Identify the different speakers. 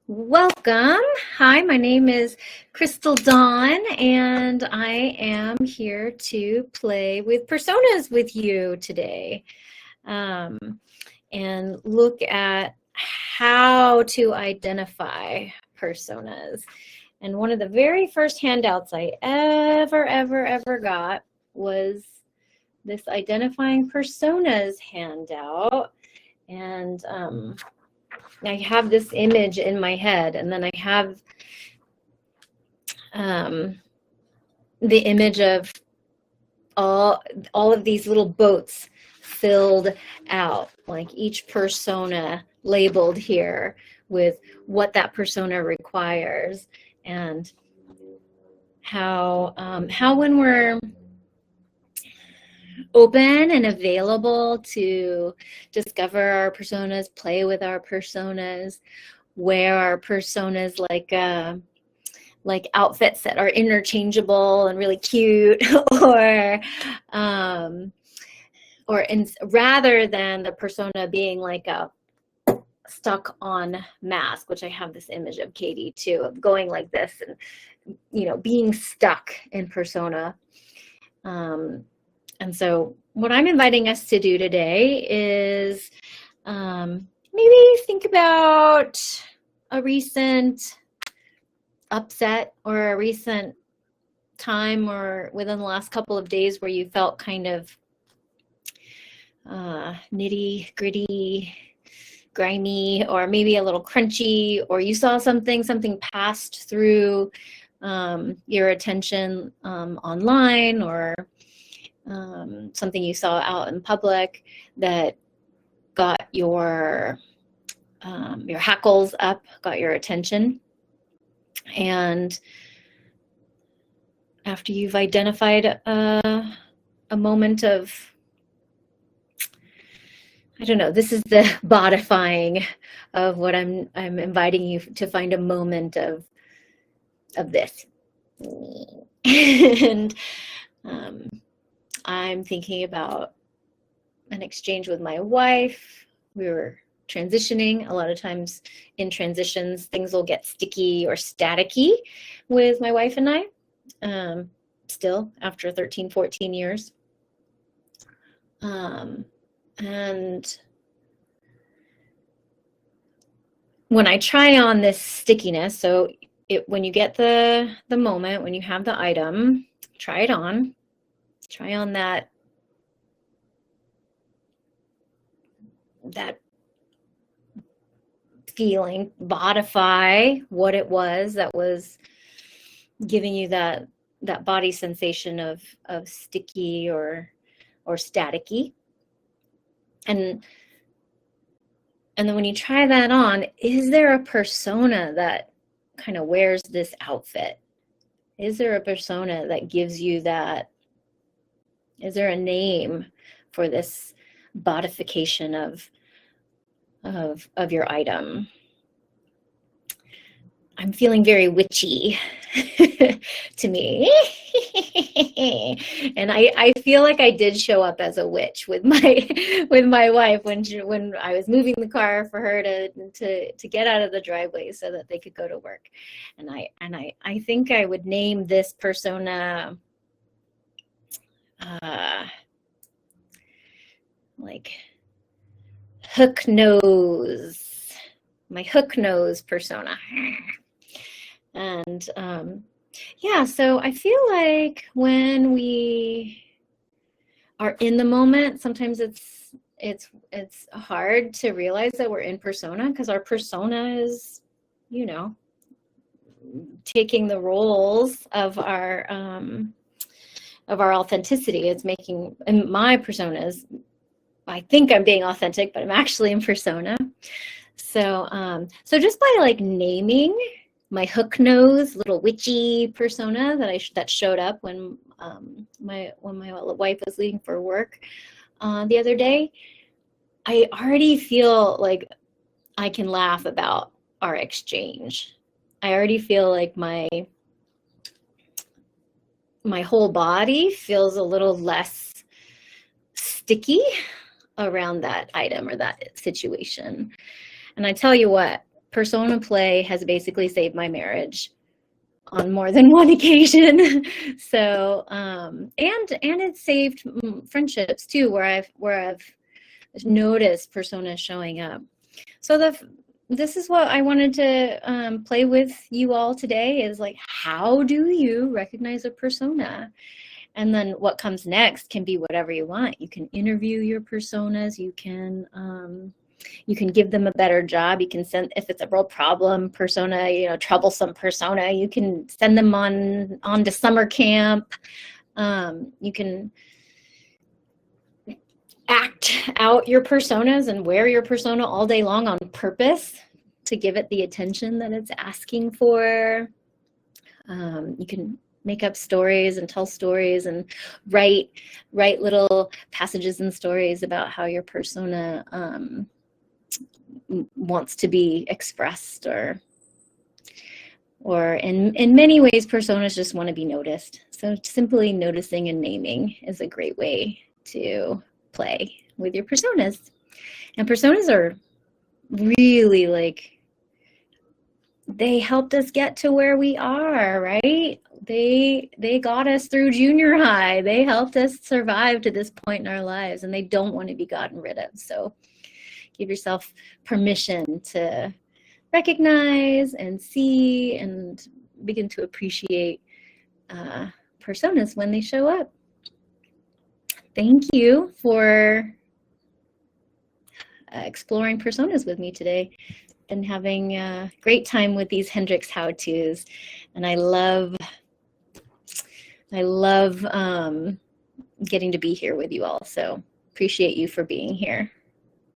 Speaker 1: Welcome. Hi, my name is Crystal Dawn, and I am here to play with personas with you today and look at how to identify personas. And one of the very first handouts I ever got was this identifying personas handout. And I have this image in my head, and then I have the image of all of these little boats filled out, like each persona labeled here with what that persona requires, and how when we're open and available to discover our personas, play with our personas, wear our personas like outfits that are interchangeable and really cute, or rather than the persona being like a stuck on mask, which I have this image of Katie too, of going like this and being stuck in persona. And so what I'm inviting us to do today is maybe think about a recent upset or a recent time or within the last couple of days where you felt kind of nitty gritty, grimy, or maybe a little crunchy, or you saw something passed through your attention online, or something you saw out in public that got your hackles up, got your attention. And after you've identified a moment of, I don't know, this is the bodifying of what I'm inviting you to find a moment of this. And I'm thinking about an exchange with my wife. We were transitioning. A lot of times in transitions, things will get sticky or staticky with my wife and I, still after 13, 14 years. And when I try on this stickiness, so when you get the moment, when you have the item, try it on. Try on that feeling, bodify what it was that was giving you that body sensation of sticky or staticky. And then when you try that on, is there a persona that kind of wears this outfit? Is there a persona that gives you that? Is there a name for this bodification of your item? I'm feeling very witchy to me. And I feel like I did show up as a witch with my wife when I was moving the car for her to get out of the driveway so that they could go to work. And I think I would name this persona like hook nose, my hook nose persona. And yeah, so I feel like when we are in the moment, sometimes it's hard to realize that we're in persona, because our persona is, taking the roles of our authenticity. It's making, and my personas, I think I'm being authentic, but I'm actually in persona. So just by like naming my hook nose, little witchy persona that showed up when my wife was leaving for work the other day, I already feel like I can laugh about our exchange. I already feel like my whole body feels a little less sticky around that item or that situation. And I tell you what, persona play has basically saved my marriage on more than one occasion. So, and it's saved friendships too, where I've noticed personas showing up. So this is what I wanted to play with you all today, is like, how do you recognize a persona? And then what comes next can be whatever you want. You can interview your personas. You can give them a better job. You can send, if it's a real problem persona, you know, troublesome persona, you can send them on to summer camp. You can act out your personas and wear your persona all day long on purpose to give it the attention that it's asking for. You can make up stories and tell stories and write little passages and stories about how your persona wants to be expressed, or in many ways personas just want to be noticed. So simply noticing and naming is a great way to play with your personas. And personas are really like, they helped us get to where we are, right? They got us through junior high. They helped us survive to this point in our lives, and they don't want to be gotten rid of. So give yourself permission to recognize and see and begin to appreciate personas when they show up. Thank you for exploring personas with me today. Been having a great time with these Hendricks How-Tos, and I love getting to be here with you all. So appreciate you for being here.